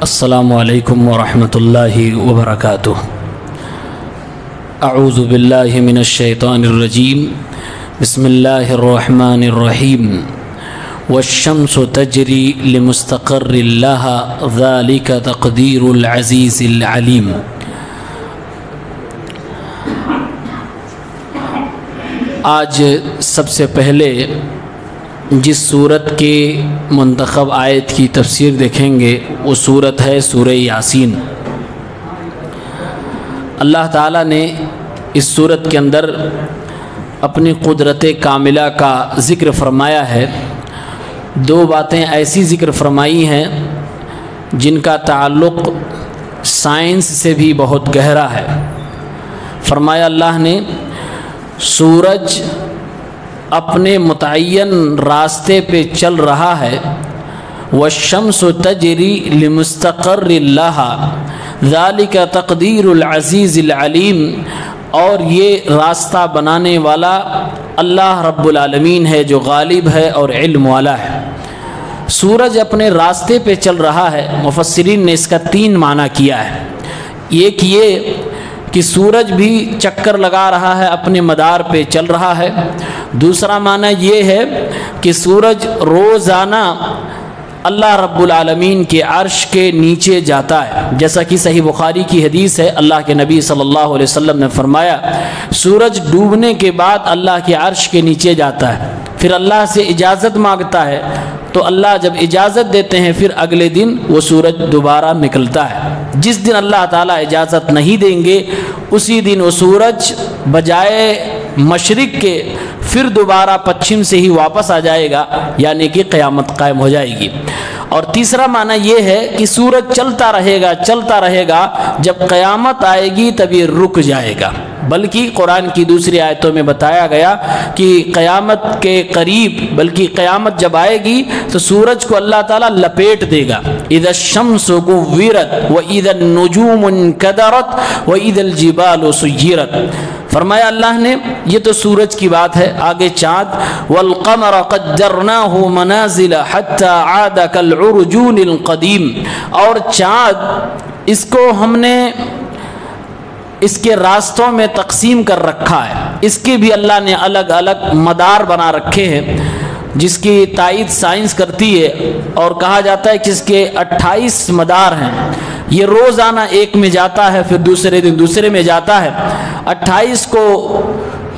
السلام علیکم ورحمۃ اللہ وبرکاتہ۔ اعوذ باللہ من الشیطان الرجیم، بسم اللہ الرحمن الرحیم۔ والشمس تجری لمستقر لها ذلك تقدیر العزیز العلیم۔ آج سب سے پہلے جس صورت کے منتخب آیت کی تفسیر دیکھیں گے وہ صورت ہے سورہ یاسین۔ اللہ تعالیٰ نے اس صورت کے اندر اپنی قدرت کاملہ کا ذکر فرمایا ہے۔ دو باتیں ایسی ذکر فرمائی ہیں جن کا تعلق سائنس سے بھی بہت گہرا ہے۔ فرمایا اللہ نے سورج اپنے متعین راستے پہ چل رہا ہے، والشمس تجری لمستقر لها ذالک تقدیر العزیز العلیم، اور یہ راستہ بنانے والا اللہ رب العالمین ہے جو غالب ہے اور علم والا ہے۔ سورج اپنے راستے پہ چل رہا ہے، مفسرین نے اس کا 3 معنی کیا ہے۔ ایک یہ کہ سورج بھی چکر لگا رہا ہے، اپنے مدار پہ چل رہا ہے۔ دوسرا معنی یہ ہے کہ سورج روزانہ اللہ رب العالمین کے عرش کے نیچے جاتا ہے، جیسا کہ صحیح بخاری کی حدیث ہے۔ اللہ کے نبی صلی اللہ علیہ وسلم نے فرمایا سورج ڈوبنے کے بعد اللہ کے عرش کے نیچے جاتا ہے، پھر اللہ سے اجازت مانگتا ہے، تو اللہ جب اجازت دیتے ہیں پھر اگلے دن وہ سورج دوبارہ نکلتا ہے۔ جس دن اللہ تعالیٰ اجازت نہیں دیں گے اسی دن وہ سورج بجائے مشرق کے پھر دوبارہ پچھم سے ہی واپس آ جائے گا، یعنی کہ قیامت قائم ہو جائے گی۔ اور تیسرا معنی یہ ہے کہ سورج چلتا رہے گا، جب قیامت آئے گی تب یہ رک جائے گا۔ بلکہ قرآن کی دوسری آیتوں میں بتایا گیا کہ قیامت کے قریب، بلکہ قیامت جب آئے گی تو سورج کو اللہ تعالیٰ لپیٹ دے گا۔ اذا الشمس كورت واذا النجوم انكدرت واذا الجبال سيرت۔ فرمایا اللہ نے یہ تو سورج کی بات ہے، آگے چاند والقمر قدرناه منازل حتى عاد كالعرجون القديم، اور چاند اس کو ہم نے اس کے راستوں میں تقسیم کر رکھا ہے، اس کے بھی اللہ نے الگ الگ مدار بنا رکھے ہیں، جس کی تائید سائنس کرتی ہے، اور کہا جاتا ہے کہ اس کے 28 مدار ہیں۔ یہ روزانہ ایک میں جاتا ہے، پھر دوسرے دن دوسرے میں جاتا ہے۔ 28 کو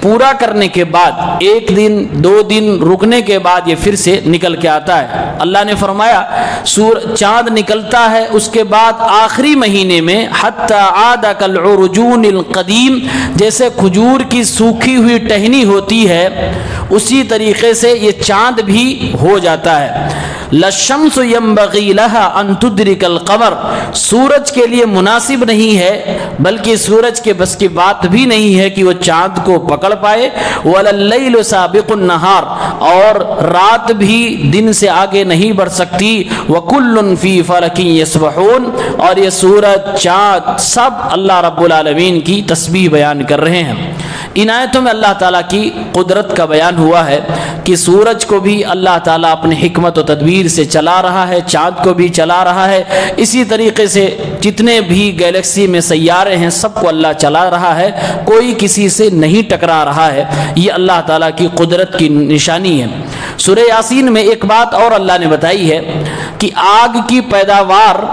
پورا کرنے کے بعد ایک دن 2 دن رکنے کے بعد یہ پھر سے نکل کے آتا ہے۔ اللہ نے فرمایا چاند نکلتا ہے، اس کے بعد آخری مہینے میں حتی عاد کالعرجون القدیم، جیسے کھجور کی سوکھی ہوئی ٹہنی ہوتی ہے اسی طریقے سے یہ چاند بھی ہو جاتا ہے۔ للشمس ينبغي لها ان تدرك القمر، سورج کے لیے مناسب نہیں ہے، بلکہ سورج کے بس کی بات بھی نہیں ہے کہ وہ چاند کو پکڑ پائے۔ ولا الليل سابق النهار، اور رات بھی دن سے آگے نہیں بڑھ سکتی۔ وكل في فلك يسبحون، اور یہ سورج چاند سب اللہ رب العالمین کی تسبیح بیان کر رہے ہیں۔ ان آیتوں میں اللہ تعالیٰ کی قدرت کا بیان ہوا ہے کہ سورج کو بھی اللہ تعالیٰ اپنی حکمت و تدبیر سے چلا رہا ہے، چاند کو بھی چلا رہا ہے، اسی طریقے سے جتنے بھی گیلیکسی میں سیارے ہیں سب کو اللہ چلا رہا ہے، کوئی کسی سے نہیں ٹکرا رہا ہے۔ یہ اللہ تعالیٰ کی قدرت کی نشانی ہے۔ سورہ یاسین میں ایک بات اور اللہ نے بتائی ہے کہ آگ کی پیداوار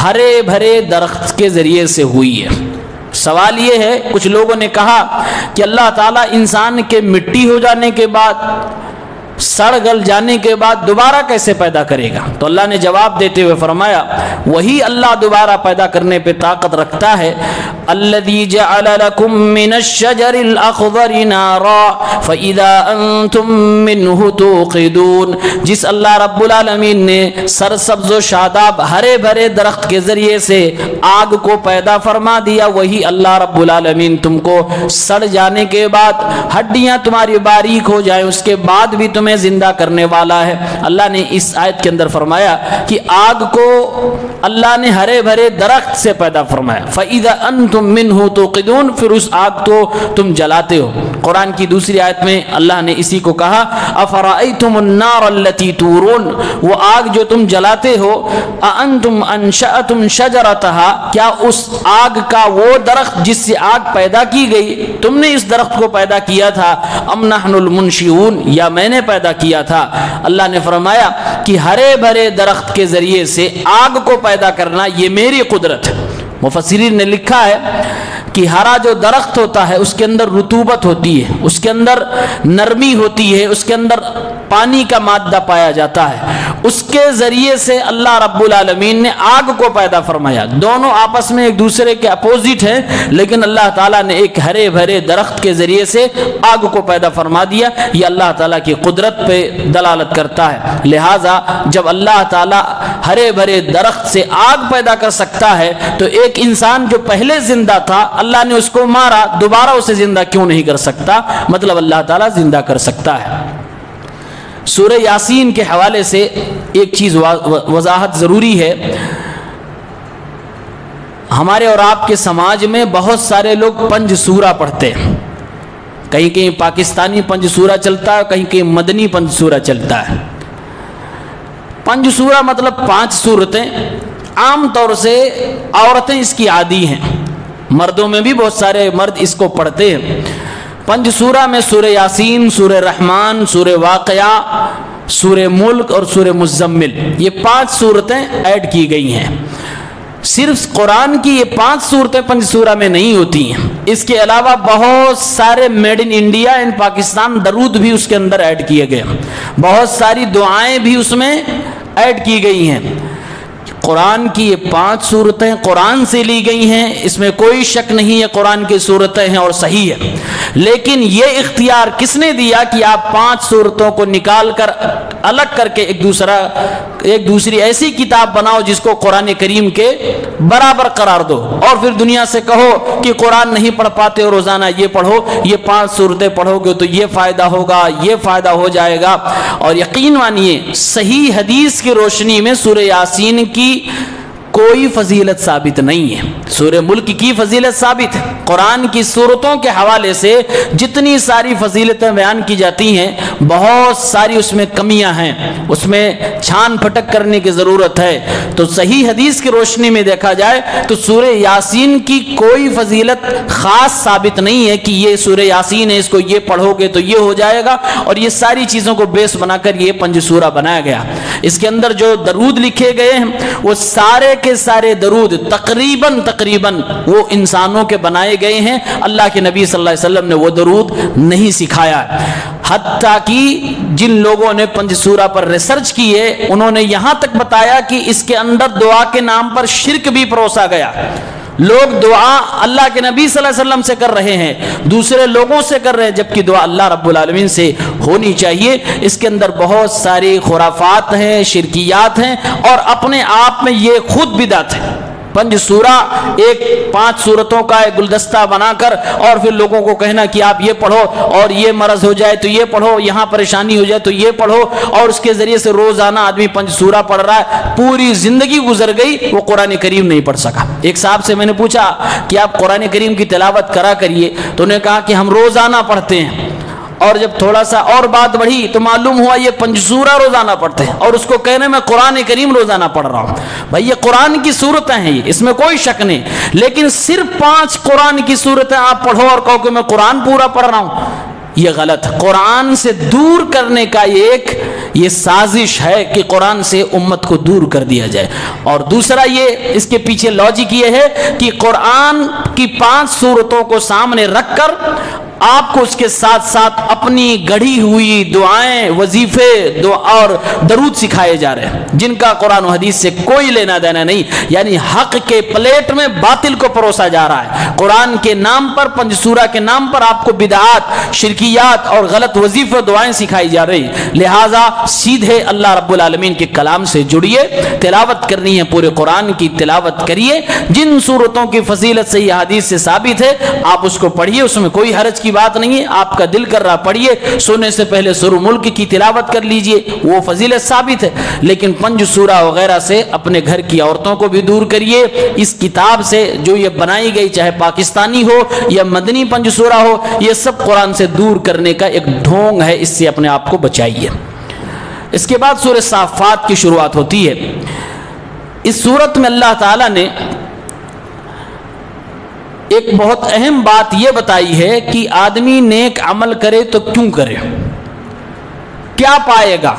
ہرے بھرے درخت کے ذریعے سے ہوئی ہے۔ سوال یہ ہے، کچھ لوگوں نے کہا کہ اللہ تعالیٰ انسان کے مٹی ہو جانے کے بعد، سڑ گل جانے کے بعد دوبارہ کیسے پیدا کرے گا؟ تو اللہ نے جواب دیتے ہوئے فرمایا وہی اللہ دوبارہ پیدا کرنے پہ طاقت رکھتا ہے۔ الذی جعل لکم من الشجر الاخضر نارا فاذا انتم منہ توقدون، جس اللہ رب العالمین نے سرسبز و شاداب ہرے بھرے درخت کے ذریعے سے آگ کو پیدا فرما دیا، وہی اللہ رب العالمین تم کو سڑ جانے کے بعد ہڈیاں تمہاری باریک ہو جائیں اس کے بعد بھی تمہیں زندہ کرنے والا ہے۔ اللہ نے اس آیت کے اندر فرمایا کہ آگ کو اللہ نے ہرے بھرے درخت سے پیدا فرمایا۔ فَإِذَا أَنْتُمْ فَأَنْتُمْ مِنْهُ تُوقِدُونَ، پھر اس آگ تو تم جلاتے ہو۔ قرآن کی دوسری آیت میں اللہ نے اسی کو کہا أَفَرَأَيْتُمُ النَّارَ الَّتِي تُورُونَ، وہ آگ جو تم جلاتے ہو، أَأَنْتُمْ أَنْشَأْتُمْ شَجَرَتَهَا، کیا اس آگ کا وہ درخت جس سے آگ پیدا کی گئی تم نے اس درخت کو پیدا کیا تھا، أَمْ نَحْنُ الْمُنْشِئُونَ، یا میں نے پیدا کیا تھا؟ اللہ نے فرمایا کہ ہرے بھرے درخت کے ذریعے سے آگ کو پیدا کرنا یہ میری قدرت ہے۔ مفسرین نے لکھا ہے کہ ہرا جو درخت ہوتا ہے اس کے اندر رطوبت ہوتی ہے، اس کے اندر نرمی ہوتی ہے، اس کے اندر پانی کا مادہ پایا جاتا ہے، اس کے ذریعے سے اللہ رب العالمین نے آگ کو پیدا فرمایا۔ دونوں آپس میں ایک دوسرے کے اپوزٹ ہیں، لیکن اللہ تعالیٰ نے ایک ہرے بھرے درخت کے ذریعے سے آگ کو پیدا فرما دیا۔ یہ اللہ تعالیٰ کی قدرت پہ دلالت کرتا ہے۔ لہٰذا جب اللہ تعالیٰ ہرے بھرے درخت سے آگ پیدا کر سکتا ہے تو ایک انسان جو پہلے زندہ تھا اللہ نے اس کو مارا، دوبارہ اسے زندہ کیوں نہیں کر سکتا؟ مطلب اللہ تعالیٰ زندہ کر سکتا ہے۔ سورہ یاسین کے حوالے سے ایک چیز وضاحت ضروری ہے۔ ہمارے اور آپ کے سماج میں بہت سارے لوگ پنج سورہ پڑھتے ہیں، کہیں کہیں پاکستانی پنج سورہ چلتا ہے، کہیں کہیں مدنی پنج سورہ چلتا ہے۔ پنج سورہ مطلب 5 سورتیں، عام طور سے عورتیں اس کی عادی ہیں، مردوں میں بھی بہت سارے مرد اس کو پڑھتے ہیں۔ پنج سورہ میں سورہ یاسین، سورہ رحمان، سورہ واقعہ، سورہ ملک اور سورہ مزمل، یہ 5 صورتیں ایڈ کی گئی ہیں۔ صرف قرآن کی یہ 5 صورتیں پنج سورہ میں نہیں ہوتی ہیں، اس کے علاوہ بہت سارے میڈ ان انڈیا ان پاکستان درود بھی اس کے اندر ایڈ کیے گئے ہیں، بہت ساری دعائیں بھی اس میں ایڈ کی گئی ہیں۔ قرآن کی یہ 5 صورتیں قرآن سے لی گئی ہیں، اس میں کوئی شک نہیں ہے قرآن کی صورتیں ہیں اور صحیح ہے، لیکن یہ اختیار کس نے دیا کہ آپ 5 صورتوں کو نکال کر الگ کر کے ایک دوسری ایسی کتاب بناؤ جس کو قرآن کریم کے برابر قرار دو، اور پھر دنیا سے کہو کہ قرآن نہیں پڑھ پاتے اور روزانہ یہ پڑھو، یہ 5 صورتیں پڑھو گے تو یہ فائدہ ہوگا، یہ فائدہ ہو جائے گا۔ اور یقین مانیے صحیح حدیث کی روشنی میں سورہ یاسین کی کوئی فضیلت ثابت نہیں ہے، سورہ ملک کی فضیلت ثابت ہے۔ قرآن کی صورتوں کے حوالے سے جتنی ساری فضیلتیں بیان کی جاتی ہیں بہت ساری اس میں کمیاں ہیں، اس میں چھان پھٹک کرنے کی ضرورت ہے۔ تو صحیح حدیث کی روشنی میں دیکھا جائے تو سورہ یاسین کی کوئی فضیلت خاص ثابت نہیں ہے کہ یہ سورہ یاسین ہے، اس کو یہ پڑھو گے تو یہ ہو جائے گا، اور یہ ساری چیزوں کو بیس بنا کر یہ پنج سورہ بنایا گیا۔ اس کے اندر جو درود لکھے گئے ہیں وہ سارے کے سارے درود تقریباً وہ انسانوں کے بنائے گئے ہیں، اللہ کے نبی صلی اللہ علیہ وسلم نے وہ درود نہیں سکھایا۔ حتیٰ کہ جن لوگوں نے پنج سورہ پر ریسرچ کی ہے انہوں نے یہاں تک بتایا کہ اس کے اندر دعا کے نام پر شرک بھی پروسا گیا۔ لوگ دعا اللہ کے نبی صلی اللہ علیہ وسلم سے کر رہے ہیں، دوسرے لوگوں سے کر رہے ہیں، جبکہ دعا اللہ رب العالمین سے ہونی چاہیے۔ اس کے اندر بہت ساری خرافات ہیں، شرکیات ہیں، اور اپنے آپ میں یہ خود بدعت ہے۔ پنج سورہ 5 صورتوں کا ایک گلدستہ بنا کر اور پھر لوگوں کو کہنا کہ آپ یہ پڑھو، اور یہ مرض ہو جائے تو یہ پڑھو، یہاں پریشانی ہو جائے تو یہ پڑھو، اور اس کے ذریعے سے روزانہ آدمی پنج سورہ پڑھ رہا ہے، پوری زندگی گزر گئی وہ قرآن کریم نہیں پڑھ سکا۔ ایک صاحب سے میں نے پوچھا کہ آپ قرآن کریم کی تلاوت کرا کریے، تو انہوں نے کہا کہ ہم روزانہ پڑھتے ہیں، اور جب تھوڑا سا اور بات بڑھی تو معلوم ہوا یہ پنج سورہ روزانہ پڑھتے ہیں، اور اس کو کہنے میں قرآن کریم روزانہ پڑھ رہا ہوں۔ بھائی یہ قرآن کی صورتیں ہیں، اس میں کوئی شک نہیں، لیکن صرف 5 قرآن کی صورتیں آپ پڑھو اور کہو کہ میں قرآن پورا پڑھ رہا ہوں، یہ غلط ہے۔ قرآن سے دور کرنے کا یہ سازش ہے کہ قرآن سے امت کو دور کر دیا جائے۔ اور دوسرا یہ اس کے پیچھے لاجک یہ ہے کہ قرآن کی 5 صورتوں کو سامنے رکھ کر آپ کو اس کے ساتھ ساتھ اپنی گڑھی ہوئی دعائیں، وظیفے اور درود سکھائے جا رہے ہیں جن کا قرآن و حدیث سے کوئی لینا دینا نہیں، یعنی حق کے پلیٹ میں باطل کو پروسا جا رہا ہے۔ قرآن کے نام پر، پنج سورہ کے نام پر آپ کو بدعات، شرکیات اور غلط وظیفے دعائیں سکھائی جا رہی ہیں۔ لہٰذا سیدھے اللہ رب العالمین کے کلام سے جڑیے، تلاوت کرنی ہے پورے قرآن کی تلاوت کریے، جن صورتوں کی فضیلت صحیح حدیث سے ثابت ہے آپ اس کو پڑھیے، اس میں کوئی حرج کی بات نہیں ہے، آپ کا دل کر رہا پڑھیے، سونے سے پہلے سورہ ملک کی تلاوت کر لیجئے، وہ فضیلت ثابت ہے، لیکن پنج سورہ وغیرہ سے اپنے گھر کی عورتوں کو بھی دور کریے۔ اس کتاب سے جو یہ بنائی گئی، چاہے پاکستانی ہو یا مدنی پنج سورہ ہو، یہ سب قرآن سے دور کرنے کا ایک ڈھونگ ہے، اس سے اپنے آپ کو بچائیے۔ اس کے بعد سورہ صافات کی شروعات ہوتی ہے۔ اس سورت میں اللہ تعالیٰ نے ایک بہت اہم بات یہ بتائی ہے کہ آدمی نیک عمل کرے تو کیوں کرے، کیا پائے گا،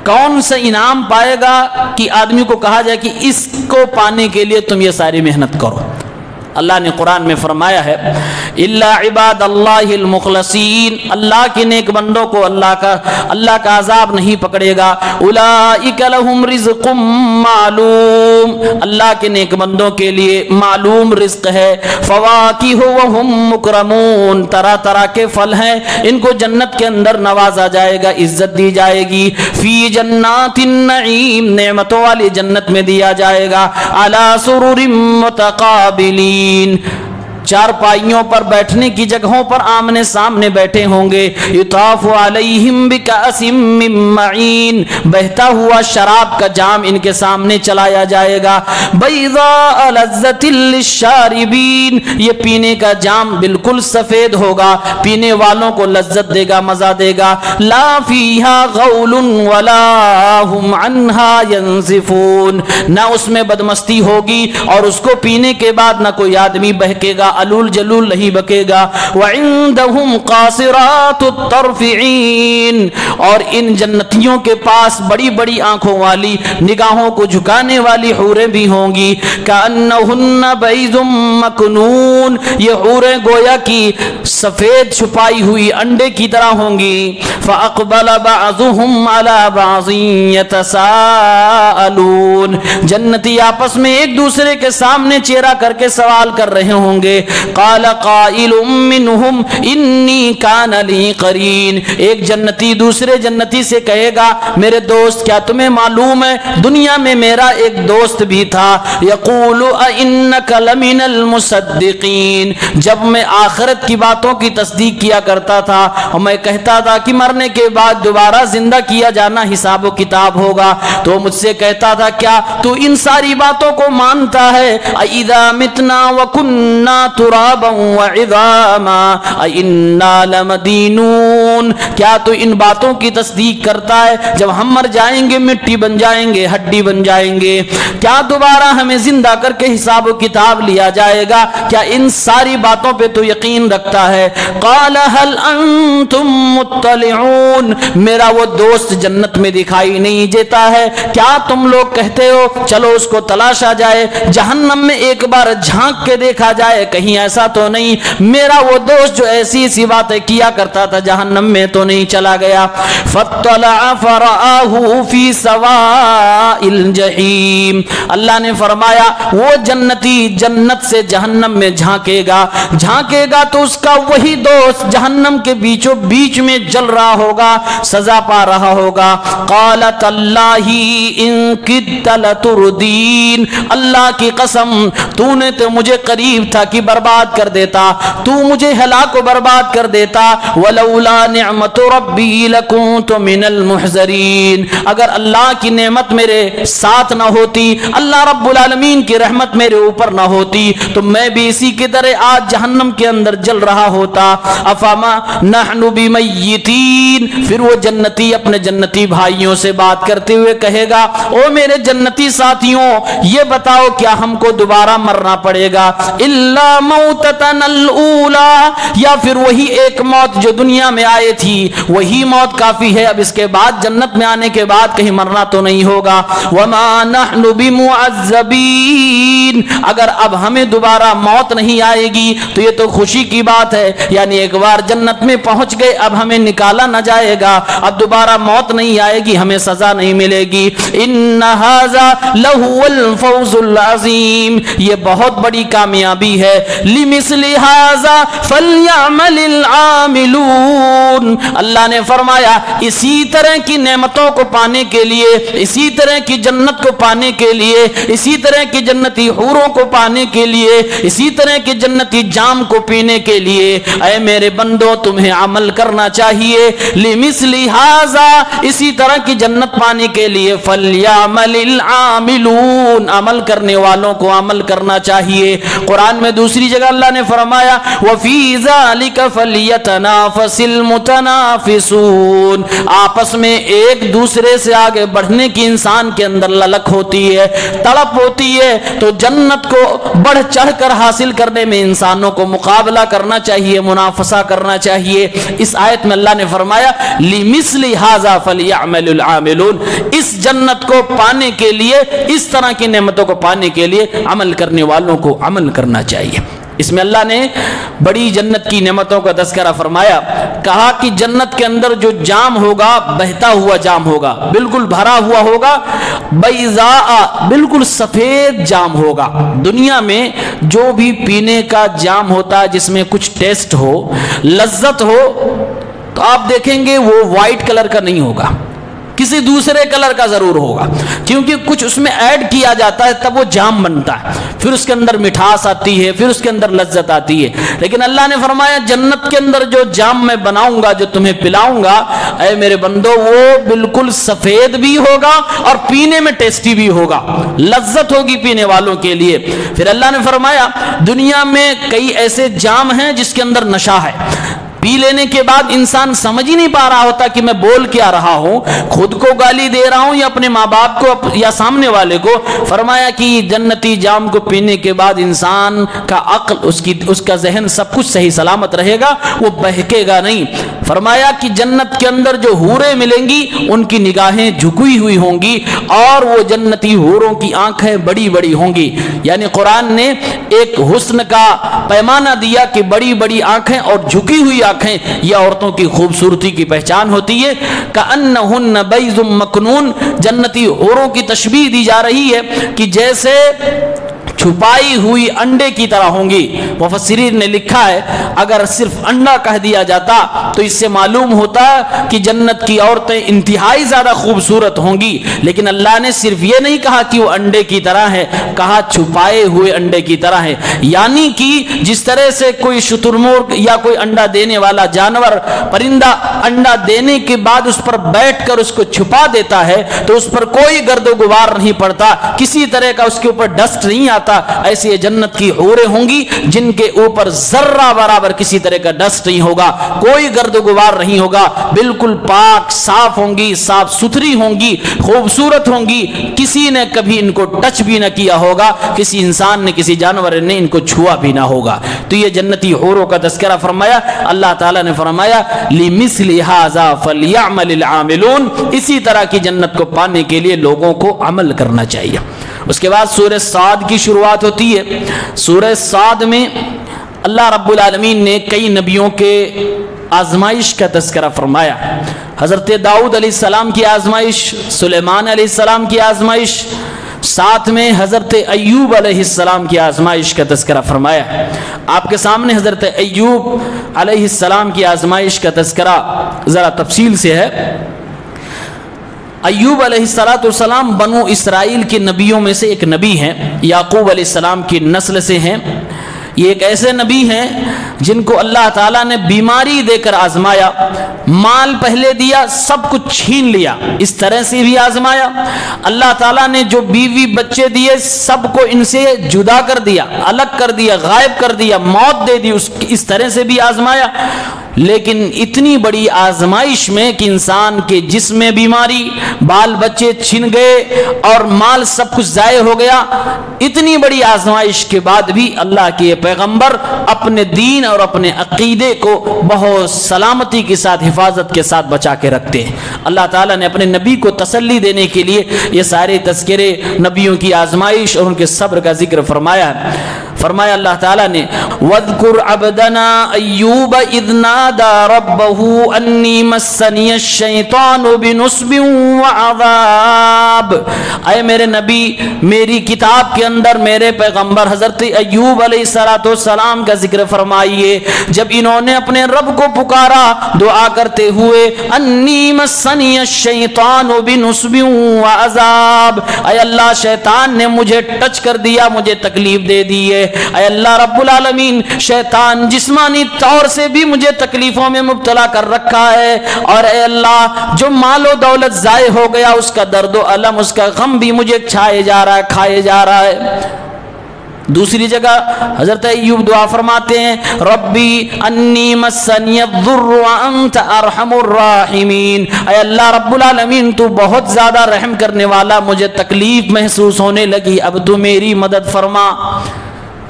کون سا انعام پائے گا کہ آدمی کو کہا جائے کہ اس کو پانے کے لیے تم یہ ساری محنت کرو۔ اللہ نے قرآن میں فرمایا ہے الا عباد اللہ المخلصین، اللہ کے نیک بندوں کو اللہ کا عذاب نہیں پکڑے گا۔ اولئک لہم رزق معلوم، اللہ کے نیک بندوں کے لیے معلوم رزق ہے۔ فواکہ وہم مکرمون، طرح طرح کے پھل ہیں، ان کو جنت کے اندر نوازا جائے گا، عزت دی جائے گی۔ فی جنات النعیم، نعمتوں والی جنت میں دیا جائے گا۔ علی سرر متقابلین، چار پائیوں پر بیٹھنے کی جگہوں پر آمنے سامنے بیٹھے ہوں گے۔ یطاف علیہم بکأس من معین، بہتا ہوا شراب کا جام ان کے سامنے چلایا جائے گا۔ بیضاء لذۃ للشاربین، یہ پینے کا جام بالکل سفید ہوگا، پینے والوں کو لذت دے گا، مزہ دے گا۔ لا فیہا غول ولا ہم عنہا ینزفون، نہ اس میں بدمستی ہوگی اور اس کو پینے کے بعد نہ کوئی آدمی بہکے گا، علول جلول نہیں بکے گا۔ وعندہم قاصرات الطرف عین، اور ان جنتیوں کے پاس بڑی بڑی آنکھوں والی، نگاہوں کو جھکانے والی حوریں بھی ہوں گی۔ کأنہن بیض مکنون، یہ حوریں گویا کی سفید چھپائی ہوئی انڈے کی طرح ہوں گی۔ فاقبل بعضهم على بعض يتساءلون، جنتی آپس میں ایک دوسرے کے سامنے چہرہ کر کے سوال کر رہے ہوں گے۔ قال قائل منهم انی کان لی قرین، ایک جنتی دوسرے جنتی سے کہے گا میرے دوست کیا تمہیں معلوم ہے دنیا میں میرا ایک دوست بھی تھا۔ یقول انک لمن المصدقین، جب میں آخرت کی باتوں کی تصدیق کیا کرتا تھا اور میں کہتا تھا کہ مرنے کے بعد دوبارہ زندہ کیا جانا حساب و کتاب ہوگا، تو مجھ سے کہتا تھا کیا تو ان ساری باتوں کو مانتا ہے؟ اذا متنا وکننا ترابا وعظاما انا لمدینون، کیا تو ان باتوں کی تصدیق کرتا ہے جب ہم مر جائیں گے، مٹی بن جائیں گے، ہڈی بن جائیں گے، کیا دوبارہ ہمیں زندہ کر کے حساب و کتاب لیا جائے گا؟ کیا ان ساری باتوں پہ تو یقین رکھتا ہے؟ قال هل انتم مطلعون، میرا وہ دوست جنت میں دکھائی نہیں دیتا ہے، کیا تم لوگ کہتے ہو چلو اس کو تلاشا جائے، جہنم میں ایک بار جھانک کے دیکھا جائے کہیں ایسا تو نہیں میرا وہ دوست جو ایسی سی باتیں کیا کرتا تھا جہنم میں تو نہیں چلا گیا۔ فاطلع فرآہ فی سواء الجحیم، اللہ نے فرمایا وہ جنتی جنت سے جہنم میں جھانکے گا تو اس کا وہی دوست جہنم کے بیچوں بیچ میں جل رہا ہوگا، سزا پا رہا ہوگا۔ قالت اللہ ان کدت لتردین، اللہ کی قسم تو نے تو مجھے قریب تھا کہ برباد کر دیتا، تو مجھے ہلاک و برباد کر دیتا۔ ولولا نعمت ربی لکنت من المحضرین، اگر اللہ کی نعمت میرے ساتھ نہ ہوتی، اللہ رب العالمین کی رحمت میرے اوپر نہ ہوتی تو میں بھی اسی کی طرح آج جہنم کے اندر جل رہا ہوتا۔ افما نحن بمیتین، پھر وہ جنتی اپنے جنتی بھائیوں سے بات کرتے ہوئے کہے گا او میرے جنتی ساتھیوں یہ بتاؤ کیا ہم کو دوبارہ مرنا پڑے گا؟ الا موتتنا الاولی، یا پھر وہی ایک موت جو دنیا میں آئے تھی وہی موت کافی ہے، اب اس کے بعد جنت میں آنے کے بعد کہیں مرنا تو نہیں ہوگا۔ وما نحن بمعذبین، اگر اب ہمیں دوبارہ موت نہیں آئے گی تو یہ تو خوشی کی بات ہے، یعنی ایک بار جنت میں پہنچ گئے اب ہمیں نکالا نہ جائے گا، اب دوبارہ موت نہیں آئے گی، ہمیں سزا نہیں ملے گی۔ ان ھذا لہو الفوز العظیم، یہ بہت بڑی کامیابی ہے، لِمِثْلِ هَذَا فَلْيَعْمَلِ الْعَامِلُونَ۔ اللہ نے فرمایا اسی طرح کی نعمتوں کو پانے کے لیے، اسی طرح کی جنت کو پانے کے لیے، اسی طرح کی جنتی حوروں کو پانے کے لیے، اسی طرح کی جنتی جام کو پینے کے لیے اے میرے بندو تمہیں عمل کرنا چاہیے۔ لِمِثْلِ هَذَا، اسی طرح کی جنت پانے کے لیے فَلْيَعْمَلِ الْعَامِلُونَ، عمل کرنے والوں کو عمل کرنا چاہیے۔ قرآن میں دوسری جگہ اللہ نے فرمایا وَفِي ذَلِكَ فَلْيَتَنَافَسِ الْمُتَنَافِسُونَ، آپس میں ایک دوسرے سے آگے بڑھنے کی انسان کے اندر للک ہوتی ہے، تڑپ ہوتی ہے، تو جنت کو بڑھ چڑھ کر حاصل کرنے میں انسانوں کو مقابلہ کرنا چاہیے، منافسہ کرنا چاہیے۔ اس آیت میں اللہ نے فرمایا لِمِثْلِ هَذَا فَلْيَعْمَلِ الْعَامِلُونَ، اس جنت کو پانے کے لیے، اس طرح کی نعمتوں کو پانے کے لیے عمل کرنے والوں کو عمل کرنا چاہیے۔ اس میں اللہ نے بڑی جنت کی نعمتوں کا تذکرہ فرمایا، کہا کہ جنت کے اندر جو جام ہوگا بہتا ہوا جام ہوگا، بالکل بھرا ہوا ہوگا، بیضاء، بالکل سفید جام ہوگا۔ دنیا میں جو بھی پینے کا جام ہوتا ہے جس میں کچھ ٹیسٹ ہو، لذت ہو، تو آپ دیکھیں گے وہ وائٹ کلر کا نہیں ہوگا، کسی دوسرے کلر کا ضرور ہوگا، کیونکہ کچھ اس میں ایڈ کیا جاتا ہے تب وہ جام بنتا ہے، پھر اس کے اندر مٹھاس آتی ہے، پھر اس کے اندر لذت آتی ہے۔ لیکن اللہ نے فرمایا جنت کے اندر جو جام میں بناؤں گا، جو تمہیں پلاؤں گا اے میرے بندو، وہ بالکل سفید بھی ہوگا اور پینے میں ٹیسٹی بھی ہوگا، لذت ہوگی پینے والوں کے لیے۔ پھر اللہ نے فرمایا دنیا میں کئی ایسے جام ہیں جس کے اندر نشہ ہے، پی لینے کے بعد انسان سمجھ ہی نہیں پا رہا ہوتا کہ میں بول کیا رہا ہوں، خود کو گالی دے رہا ہوں یا اپنے ماں باپ کو یا سامنے والے کو۔ فرمایا کہ جنتی جام کو پینے کے بعد انسان کا عقل، اس کا ذہن سب کچھ صحیح سلامت رہے گا، وہ بہکے گا نہیں۔ فرمایا کہ جنت کے اندر جو حوریں ملیں گی ان کی نگاہیں جھکی ہوئی ہوں گی اور وہ جنتی حوروں کی آنکھیں بڑی بڑی ہوں گی۔ یعنی قرآن نے ایک حسن کا پیمانہ دیا کہ بڑی بڑی آنکھیں اور جھکی ہوئی آنکھیں یہ عورتوں کی خوبصورتی کی پہچان ہوتی ہے۔ کأنہن بیض مکنون، جنتی حوروں کی تشبیہ دی جا رہی ہے کہ جیسے چھپائی ہوئی انڈے کی طرح ہوں گی۔ مفسرین نے لکھا ہے اگر صرف انڈا کہہ دیا جاتا تو اس سے معلوم ہوتا کہ جنت کی عورتیں انتہائی زیادہ خوبصورت ہوں گی، لیکن اللہ نے صرف یہ نہیں کہا کہ وہ انڈے کی طرح ہے، کہا چھپائے ہوئے انڈے کی طرح ہے۔ یعنی کہ جس طرح سے کوئی شتر مرغ یا کوئی انڈا دینے والا جانور، پرندہ انڈا دینے کے بعد اس پر بیٹھ کر اس کو چھپا دیتا ہے تو اس پر کوئی گرد و غبار نہیں پڑتا، کسی طرح کا اس کے اوپر ڈسٹ نہیں آتا، ایسی جنت کی حوریں ہوں گی جن کے اوپر ذرہ برابر کسی طرح کا ڈسٹ نہیں ہوگا، کوئی گرد و غبار نہیں ہوگا، بالکل پاک صاف ہوں گی، صاف ستھری ہوں گی، خوبصورت ہوں گی، کسی نے کبھی ان کو ٹچ بھی نہ کیا ہوگا، کسی انسان نے کسی جانور نے ان کو چھوا بھی نہ ہوگا۔ تو یہ جنتی حوروں کا تذکرہ فرمایا۔ اللہ تعالیٰ نے فرمایا لِمِثْلِ هَذَا فَلْيَعْمَلِ الْعَامِلُونَ، اسی طرح کی جنت کو پانے کے لیے لوگوں کو عمل کرنا چاہیے۔ اس کے بعد سورہ صاد کی شروعات ہوتی ہے۔ سورہ صاد میں اللہ رب العالمین نے کئی نبیوں کے آزمائش کا تذکرہ فرمایا۔ حضرت داؤد علیہ السلام کی آزمائش، سلیمان علیہ السلام کی آزمائش، ساتھ میں حضرت ایوب علیہ السلام کی آزمائش کا تذکرہ فرمایا۔ آپ کے سامنے حضرت ایوب علیہ السلام کی آزمائش کا تذکرہ ذرا تفصیل سے ہے۔ ایوب علیہ السلام بنو اسرائیل کے نبیوں میں سے ایک نبی ہیں، یعقوب علیہ السلام کی نسل سے ہیں۔ یہ ایک ایسے نبی ہیں جن کو اللہ تعالیٰ نے بیماری دے کر آزمایا، مال پہلے دیا، سب کچھ چھین لیا، اس طرح سے بھی آزمایا۔ اللہ تعالیٰ نے جو بیوی بچے دیے سب کو ان سے جدا کر دیا، الگ کر دیا، غائب کر دیا، موت دے دی، اس طرح سے بھی آزمایا۔ لیکن اتنی بڑی آزمائش میں کہ انسان کے جسم میں بیماری، بال بچے چھن گئے اور مال سب کچھ ضائع ہو گیا، اتنی بڑی آزمائش کے بعد بھی اللہ کے پیغمبر اپنے دین اور اپنے عقیدے کو بہت سلامتی کے ساتھ، حفاظت کے ساتھ بچا کے رکھتے ہیں۔ اللہ تعالیٰ نے اپنے نبی کو تسلی دینے کے لیے یہ سارے تذکرے نبیوں کی آزمائش اور ان کے صبر کا ذکر فرمایا ہے۔ فرمایا اللہ تعالیٰ نے وَاذْكُرْ عَبْدَنَا أَيُّوبَ إِذْ نَادَىٰ نادى ربه أني مسني الشيطان بنصب وعذاب. اے میرے نبی میری کتاب کے اندر میرے پیغمبر حضرت ایوب علیہ السلام کا ذکر فرمائیے جب انہوں نے اپنے رب کو پکارا دعا کرتے ہوئے انی مسنی الشیطان بنصب وعذاب، اے اللہ شیطان نے مجھے ٹچ کر دیا، مجھے تکلیف دے دی ہے. اے اللہ رب العالمین شیطان جسمانی طور سے بھی مجھے تکلیفوں میں مبتلا کر رکھا ہے، اور اے اللہ جو مال و دولت ضائع ہو گیا اس کا درد و الم اس کا غم بھی مجھے چھائے جا رہا ہے، کھائے جا رہا ہے. دوسری جگہ حضرت ایوب دعا فرماتے ہیں ربی انی مسنی الضر وانت ارحم الراحمین، اے اللہ رب العالمین تو بہت زیادہ رحم کرنے والا، مجھے تکلیف محسوس ہونے لگی، اب تو میری مدد فرما.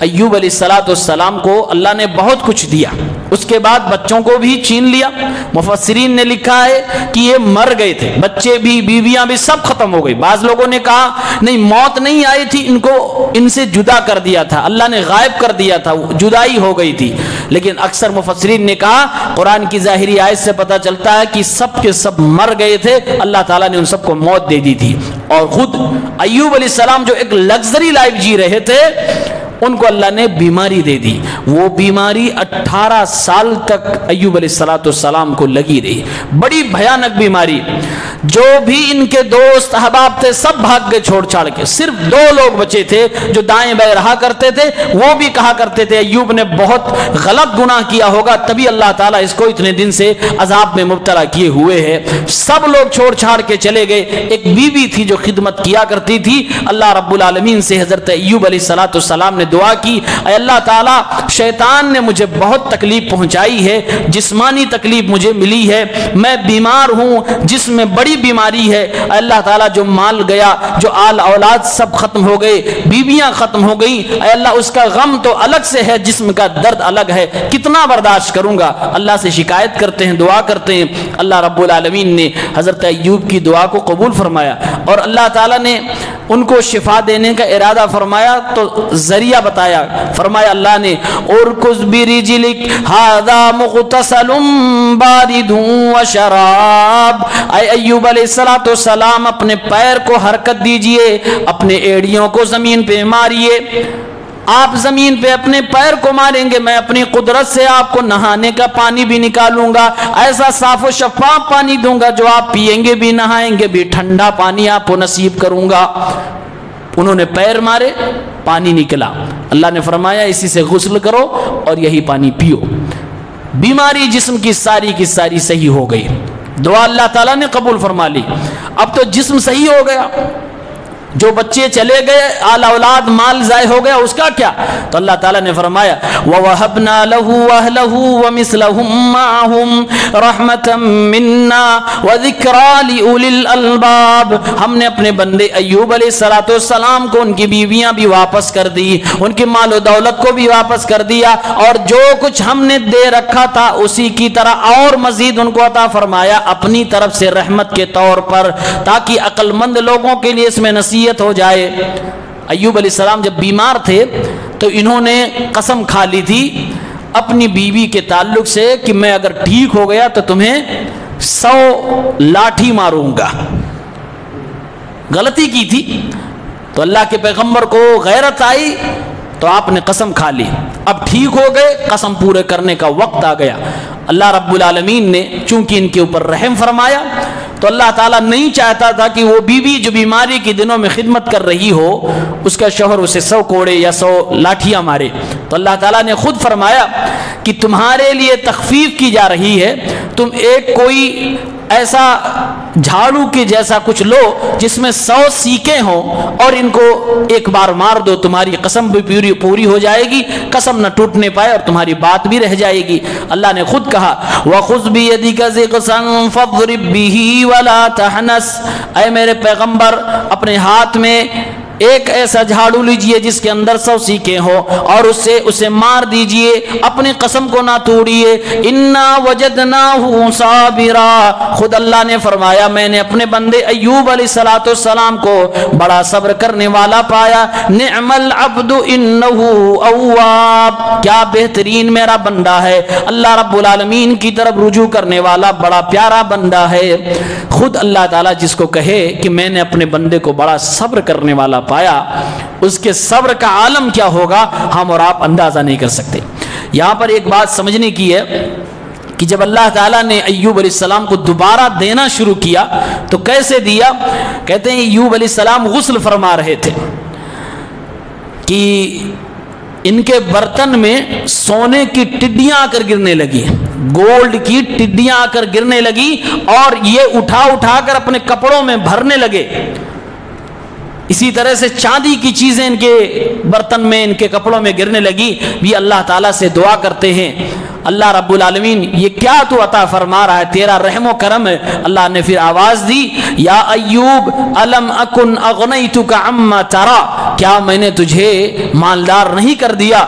ایوب علیہ السلام کو اللہ نے بہت کچھ دیا، اس کے بعد بچوں کو بھی چھین لیا. مفسرین نے لکھا ہے کہ یہ مر گئے تھے، بچے بھی بیویاں بھی سب ختم ہو گئی. بعض لوگوں نے کہا نہیں موت نہیں آئی تھی، ان کو ان سے جدا کر دیا تھا، اللہ نے غائب کر دیا تھا، جدائی ہو گئی تھی. لیکن اکثر مفسرین نے کہا قرآن کی ظاہری آیت سے پتہ چلتا ہے کہ سب کے سب مر گئے تھے، اللہ تعالیٰ نے ان سب کو موت دے دی تھی. اور خود ایوب علیہ السلام جو ایک لگژری لائف جی رہے تھے ان کو اللہ نے بیماری دے دی. وہ بیماری 18 سال تک ایوب علیہ السلام کو لگی رہی، بڑی بھیانک بیماری. جو بھی ان کے دوست احباب تھے سب بھاگ گئے چھوڑ چھاڑ کے، صرف 2 لوگ بچے تھے جو دائیں بائیں رہا کرتے تھے. وہ بھی کہا کرتے تھے ایوب نے بہت غلط گناہ کیا ہوگا تبھی اللہ تعالیٰ اس کو اتنے دن سے عذاب میں مبتلا کیے ہوئے ہے. سب لوگ چھوڑ چھاڑ کے چلے گئے. ایک بیوی تھی جو خدمت کیا کرتی تھی. اللہ رب العالمین سے حضرت ایوب علیہ السلام نے دعا کی اے اللہ تعالیٰ شیطان نے مجھے بہت تکلیف پہنچائی ہے، جسمانی تکلیف مجھے ملی ہے، میں بیمار ہوں، جسم میں بڑی بیماری ہے. اے اللہ تعالیٰ جو مال گیا، جو آل اولاد سب ختم ہو گئے، بیویاں ختم ہو گئی، اے اللہ اس کا غم تو الگ سے ہے، جسم کا درد الگ ہے، کتنا برداشت کروں گا. اللہ سے شکایت کرتے ہیں، دعا کرتے ہیں. اللہ رب العالمین نے حضرت ایوب کی دعا کو قبول فرمایا اور اللہ تعالیٰ نے ان کو شفا دینے کا ارادہ فرمایا تو ذریعہ بتایا. فرمایا اللہ نے ارکض برجلک ھذا مغتسل بارد وشراب، اے ایوب علیہ السلام اپنے پیر کو حرکت دیجئے، اپنے ایڑیوں کو زمین پہ ماریے. آپ زمین پہ اپنے پیر کو ماریں گے، میں اپنی قدرت سے آپ کو نہانے کا پانی بھی نکالوں گا، ایسا صاف و شفاف پانی دوں گا جو آپ پیئیں گے بھی نہائیں گے بھی، ٹھنڈا پانی آپ کو نصیب کروں گا. انہوں نے پیر مارے، پانی نکلا. اللہ نے فرمایا اسی سے غسل کرو اور یہی پانی پیو. بیماری جسم کی ساری صحیح ہو گئی. دعا اللہ تعالیٰ نے قبول فرما لی. اب تو جسم صحیح ہو گیا، جو بچے چلے گئے، آل اولاد مال ضائع ہو گیا، اس کا کیا؟ تو اللہ تعالیٰ نے فرمایا وَوَهَبْنَا لَهُ وَأَهْلَهُ وَمِثْلَهُمْ مَعَهُمْ رَحْمَةً مِنَّا وَذِكْرَى لِأُولِي الْأَلْبَابِ. ہم نے اپنے بندے ایوب علیہ السلام کو ان کی بیویاں بھی واپس کر دی، ان کے مال و دولت کو بھی واپس کر دیا، اور جو کچھ ہم نے دے رکھا تھا اسی کی طرح اور مزید ان کو عطا فرمایا اپنی طرف سے رحمت کے طور پر، تاکہ عقل مند لوگوں کے لیے اس میں نصیحت ہو جائے. ایوب علیہ السلام جب بیمار تھے تو انہوں نے قسم کھا لی تھی اپنی بیوی کے تعلق سے کہ میں اگر ٹھیک ہو گیا تو تمہیں 100 لاٹھی ماروں گا. غلطی کی تھی تو اللہ کے پیغمبر کو غیرت آئی تو آپ نے قسم کھا لی. اب ٹھیک ہو گئے، قسم پورے کرنے کا وقت آ گیا. اللہ رب العالمین نے چونکہ ان کے اوپر رحم فرمایا تو اللہ تعالیٰ نہیں چاہتا تھا کہ وہ بیوی جو بیماری کے دنوں میں خدمت کر رہی ہو اس کا شوہر اسے 100 کوڑے یا 100 لاٹھیاں مارے. تو اللہ تعالیٰ نے خود فرمایا کہ تمہارے لیے تخفیف کی جا رہی ہے، تم ایک کوئی ایسا جھاڑو کے جیسا کچھ لو جس میں 100 سیکیں ہوں اور ان کو ایک بار مار دو، تمہاری قسم بھی پوری ہو جائے گی، قسم نہ ٹوٹنے پائے اور تمہاری بات بھی رہ جائے گی. اللہ نے خود کہا وَخُذْ بِيَدِكَ ضِغْثًا فَاضْرِبْ بِهِ وَلَا تَحْنَثْ، اے میرے پیغمبر اپنے ہاتھ میں ایک ایسا جھاڑو لیجئے جس کے اندر 100 سیکیں ہو اور اسے مار دیجئے، اپنی قسم کو نہ توڑیے۔ انا وجدناہ صابرا، خود اللہ نے فرمایا میں نے اپنے بندے ایوب علیہ السلام کو بڑا صبر کرنے والا پایا۔ نعم العبد انہ اواب، کیا بہترین میرا بندہ ہے، اللہ رب العالمین کی طرف رجوع کرنے والا بڑا پیارا بندہ ہے۔ خود اللہ تعالیٰ جس کو کہے کہ میں نے اپنے بندے کو بڑا صبر کرنے والا پایا، اس کے صبر کا عالم کیا ہوگا ہم اور آپ اندازہ نہیں کر سکتے۔ یہاں پر ایک بات سمجھنے کی ہے کہ جب اللہ تعالیٰ نے ایوب علیہ السلام کو دوبارہ دینا شروع کیا تو کیسے دیا؟ کہتے ہیں ایوب علیہ السلام غسل فرما رہے تھے کہ ان کے برتن میں سونے کی ٹڈیاں آ کر گرنے لگی، گولڈ کی ٹڈیاں آ کر گرنے لگی، اور یہ اٹھا کر اپنے کپڑوں میں بھرنے لگے۔ اسی طرح سے چاندی کی چیزیں ان کے برتن میں، ان کے کپڑوں میں گرنے لگی۔ بھی اللہ تعالیٰ سے دعا کرتے ہیں اللہ رب العالمین یہ کیا تو عطا فرما رہا ہے، تیرا رحم و کرم ہے۔ اللہ نے پھر آواز دی یا ایوب الم اکن اغنیتک عما ترى، کیا میں نے تجھے مالدار نہیں کر دیا؟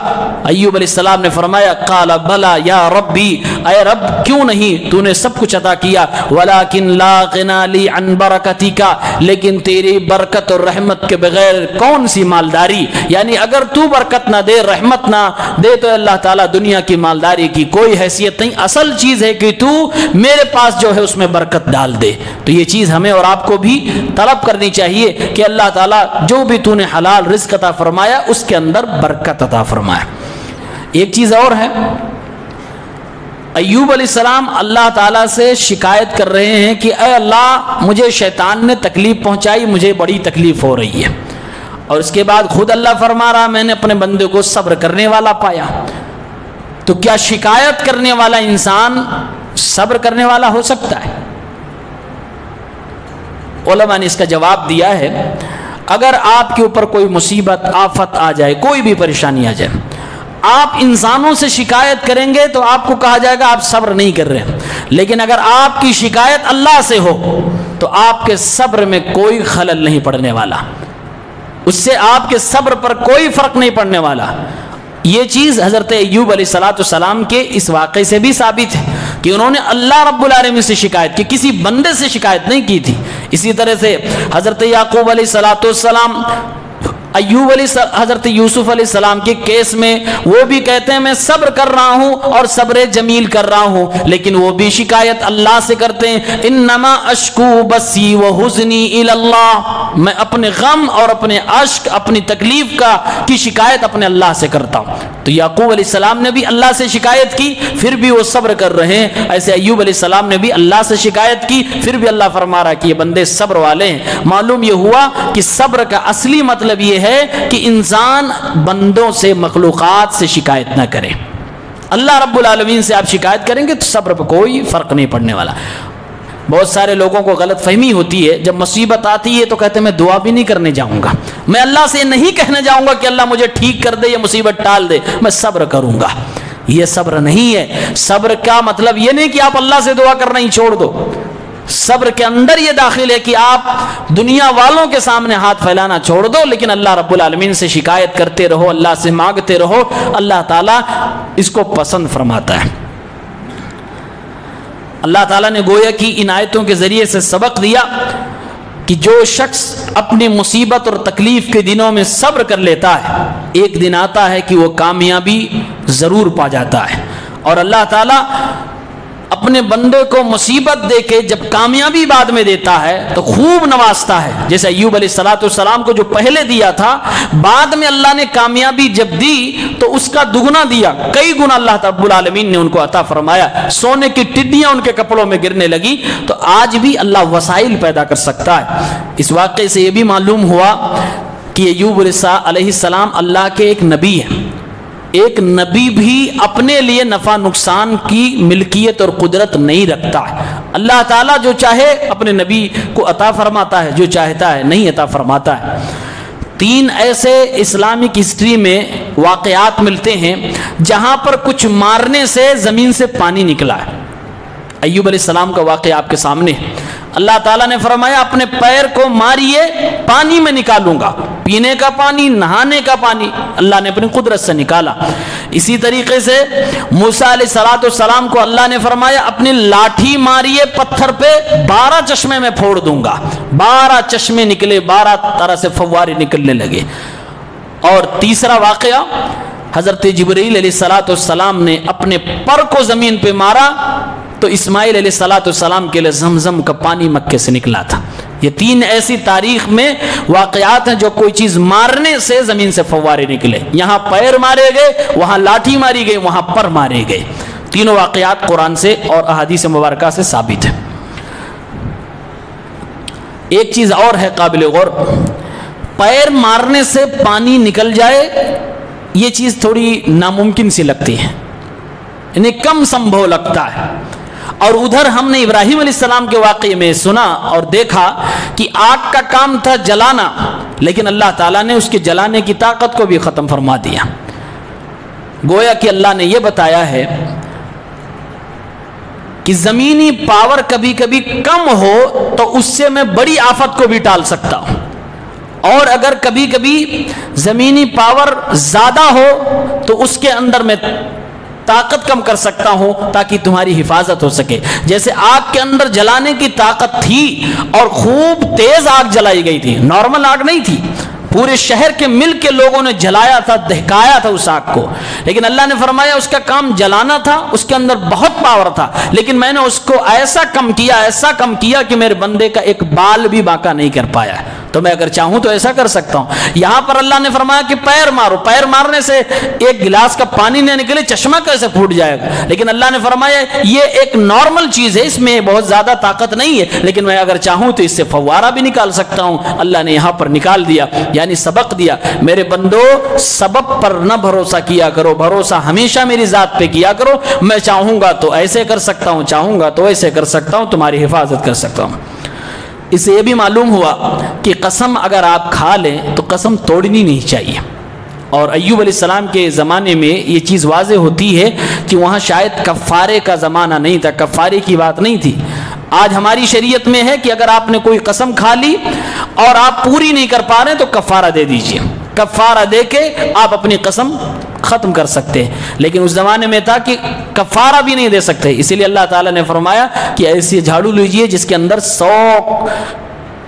ایوب علیہ السلام نے فرمایا قال بلا یا ربی، اے رب کیوں نہیں، تو نے سب کچھ عطا کیا، ولکن لا غنا لی عن برکتک، لیکن تیری برکت اور رحمت کے بغیر کون سی مالداری، یعنی اگر تو برکت نہ دے، رحمت نہ دے تو اللہ تعالیٰ دنیا کی مالداری کی کوئی حیثیت نہیں، اصل چیز ہے کہ تو میرے پاس جو ہے اس میں برکت ڈال دے۔ تو یہ چیز ہمیں اور آپ کو بھی طلب کرنی چاہیے کہ اللہ تعالیٰ جو بھی تو نے حلال رزق عطا فرمایا اس کے اندر برکت عطا فرمایا۔ ایک چیز اور ہے، ایوب علیہ السلام اللہ تعالیٰ سے شکایت کر رہے ہیں کہ اے اللہ مجھے شیطان نے تکلیف پہنچائی، مجھے بڑی تکلیف ہو رہی ہے، اور اس کے بعد خود اللہ فرما رہا میں نے اپنے بندے کو صبر کرنے والا پایا۔ تو کیا شکایت کرنے والا انسان صبر کرنے والا ہو سکتا ہے؟ علماء نے اس کا جواب دیا ہے، اگر آپ کے اوپر کوئی مصیبت آفت آ جائے، کوئی بھی پریشانی آ جائے، آپ انسانوں سے شکایت کریں گے تو آپ کو کہا جائے گا آپ صبر نہیں کر رہے، لیکن اگر آپ کی شکایت اللہ سے ہو تو آپ کے صبر میں کوئی خلل نہیں پڑنے والا، اس سے آپ کے صبر پر کوئی فرق نہیں پڑنے والا۔ یہ چیز حضرت ایوب علیہ السلام کے اس واقعے سے بھی ثابت ہے کہ انہوں نے اللہ رب العالمین سے شکایت کی، کسی بندے سے شکایت نہیں کی تھی۔ اسی طرح سے حضرت یعقوب علیہ السلام حضرت یوسف علیہ السلام کے کیس میں وہ بھی کہتے ہیں میں صبر کر رہا ہوں اور صبر جمیل کر رہا ہوں، لیکن وہ بھی شکایت اللہ سے کرتے ہیں، انما اشکو بسی وحزنی الی اللہ، میں اپنے غم اور اپنے اشک، اپنی تکلیف کی شکایت اپنے اللہ سے کرتا ہوں۔ تو یعقوب علیہ السلام نے بھی اللہ سے شکایت کی، پھر بھی وہ صبر کر رہے ہیں، ایسے ایوب علیہ السلام نے بھی اللہ سے شکایت کی، پھر بھی اللہ فرما رہا کہ یہ بندے صبر والے ہیں۔ معلوم یہ ہوا کہ صبر کا اصلی مطلب یہ ہے کہ انسان بندوں سے، مخلوقات سے شکایت نہ کرے۔ اللہ رب العالمین سے آپ شکایت کریں گے تو صبر پر کوئی فرق نہیں پڑنے والا۔ بہت سارے لوگوں کو غلط فہمی ہوتی ہے، جب مصیبت آتی ہے تو کہتے ہیں میں دعا بھی نہیں کرنے جاؤں گا، میں اللہ سے نہیں کہنے جاؤں گا کہ اللہ مجھے ٹھیک کر دے یا مصیبت ٹال دے، میں صبر کروں گا۔ یہ صبر نہیں ہے۔ صبر کا مطلب یہ نہیں کہ آپ اللہ سے دعا کرنا ہی چھوڑ دو، صبر کے اندر یہ داخل ہے کہ آپ دنیا والوں کے سامنے ہاتھ پھیلانا چھوڑ دو، لیکن اللہ رب العالمین سے شکایت کرتے رہو، اللہ سے مانگتے رہو، اللہ تعالیٰ اس کو پسند فرماتا ہے۔ اللہ تعالیٰ نے گویا کہ ان آیتوں کے ذریعے سے سبق دیا کہ جو شخص اپنی مصیبت اور تکلیف کے دنوں میں صبر کر لیتا ہے، ایک دن آتا ہے کہ وہ کامیابی ضرور پا جاتا ہے، اور اللہ تعالیٰ اپنے بندے کو مصیبت دے کے جب کامیابی بعد میں دیتا ہے تو خوب نوازتا ہے، جیسے ایوب علیہ السلام کو جو پہلے دیا تھا، بعد میں اللہ نے کامیابی جب دی تو اس کا دگنا دیا، کئی گنا اللہ رب العالمین نے ان کو عطا فرمایا، سونے کی ٹڈیاں ان کے کپڑوں میں گرنے لگی۔ تو آج بھی اللہ وسائل پیدا کر سکتا ہے۔ اس واقعے سے یہ بھی معلوم ہوا کہ ایوب علیہ السلام اللہ کے ایک نبی ہیں۔ ایک نبی بھی اپنے لیے نفع نقصان کی ملکیت اور قدرت نہیں رکھتا ہے، اللہ تعالیٰ جو چاہے اپنے نبی کو عطا فرماتا ہے، جو چاہتا ہے نہیں عطا فرماتا ہے۔ 3 ایسے اسلامک ہسٹری میں واقعات ملتے ہیں جہاں پر کچھ مارنے سے زمین سے پانی نکلا ہے۔ ایوب علیہ السلام کا واقعہ آپ کے سامنے ہے۔ اللہ تعالیٰ نے فرمایا اپنے پیر کو ماریے، پانی میں نکالوں گا، پینے کا پانی، نہانے کا پانی اللہ نے اپنی قدرت سے نکالا۔ اسی طریقے سے موسیٰ علیہ السلام کو اللہ نے فرمایا اپنی لاٹھی ماریے پتھر پہ 12 چشمے میں پھوڑ دوں گا، 12 چشمے نکلے، 12 طرح سے فوارے نکلنے لگے۔ اور تیسرا واقعہ، حضرت جبرائیل علیہ السلام نے اپنے پر کو زمین پہ مارا تو اسماعیل علیہ السلام کے لیے زمزم کا پانی مکے سے نکلا تھا۔ یہ 3 ایسی تاریخ میں واقعات ہیں جو کوئی چیز مارنے سے زمین سے فوارے نکلے۔ یہاں پیر مارے گئے، وہاں لاٹھی ماری گئی، وہاں پر مارے گئے۔ تینوں واقعات قرآن سے اور احادیث مبارکہ سے ثابت ہے۔ ایک چیز اور ہے قابل غور، پیر مارنے سے پانی نکل جائے یہ چیز تھوڑی ناممکن سی لگتی ہے، یعنی کم سمبھو لگتا ہے۔ اور ادھر ہم نے ابراہیم علیہ السلام کے واقعے میں سنا اور دیکھا کہ آگ کا کام تھا جلانا، لیکن اللہ تعالیٰ نے اس کے جلانے کی طاقت کو بھی ختم فرما دیا۔ گویا کہ اللہ نے یہ بتایا ہے کہ زمینی پاور کبھی کبھی کم ہو تو اس سے میں بڑی آفت کو بھی ٹال سکتا ہوں، اور اگر کبھی کبھی زمینی پاور زیادہ ہو تو اس کے اندر میں طاقت کم کر سکتا ہوں تاکہ تمہاری حفاظت ہو سکے۔ جیسے آگ کے اندر جلانے کی طاقت تھی اور خوب تیز آگ جلائی گئی تھی، نارمل آگ نہیں تھی، پورے شہر کے مل کے لوگوں نے جلایا تھا، دہکایا تھا اس آگ کو، لیکن اللہ نے فرمایا اس کا کام جلانا تھا، اس کے اندر بہت پاور تھا، لیکن میں نے اس کو ایسا کم کیا کہ میرے بندے کا ایک بال بھی باقا نہیں کر پایا۔ تو میں اگر چاہوں تو ایسا کر سکتا ہوں۔ یہاں پر اللہ نے فرمایا کہ پیر مارو، پیر مارنے سے ایک گلاس کا پانی نہ نکلے، چشمہ کیسے پھوٹ جائے گا، لیکن اللہ نے فرمایا یہ ایک نارمل چیز ہے، اس میں بہت زیادہ طاقت نہیں ہے، لیکن میں اگر چاہوں تو اس سے فوارہ بھی نکال سکتا ہوں۔ اللہ نے یہاں پر نکال دیا، یعنی سبق دیا، میرے بندو سبب پر نہ بھروسہ کیا کرو، بھروسہ ہمیشہ میری ذات پہ کیا کرو، میں چاہوں گا تو ایسے کر سکتا ہوں، چاہوں گا تو ایسے کر سکتا ہوں، تمہاری حفاظت کر سکتا ہوں۔ اس سے یہ بھی معلوم ہوا کہ قسم اگر آپ کھا لیں تو قسم توڑنی نہیں چاہیے، اور ایوب علیہ السلام کے زمانے میں یہ چیز واضح ہوتی ہے کہ وہاں شاید کفارے کا زمانہ نہیں تھا، کفارے کی بات نہیں تھی۔ آج ہماری شریعت میں ہے کہ اگر آپ نے کوئی قسم کھا لی اور آپ پوری نہیں کر پا رہے تو کفارہ دے دیجئے، کفارہ دے کے آپ اپنی قسم ختم کر سکتے ہیں، لیکن اس زمانے میں تھا کہ کفارہ بھی نہیں دے سکتے، اسی لیے اللہ تعالیٰ نے فرمایا کہ ایسی جھاڑو لیجئے جس کے اندر 100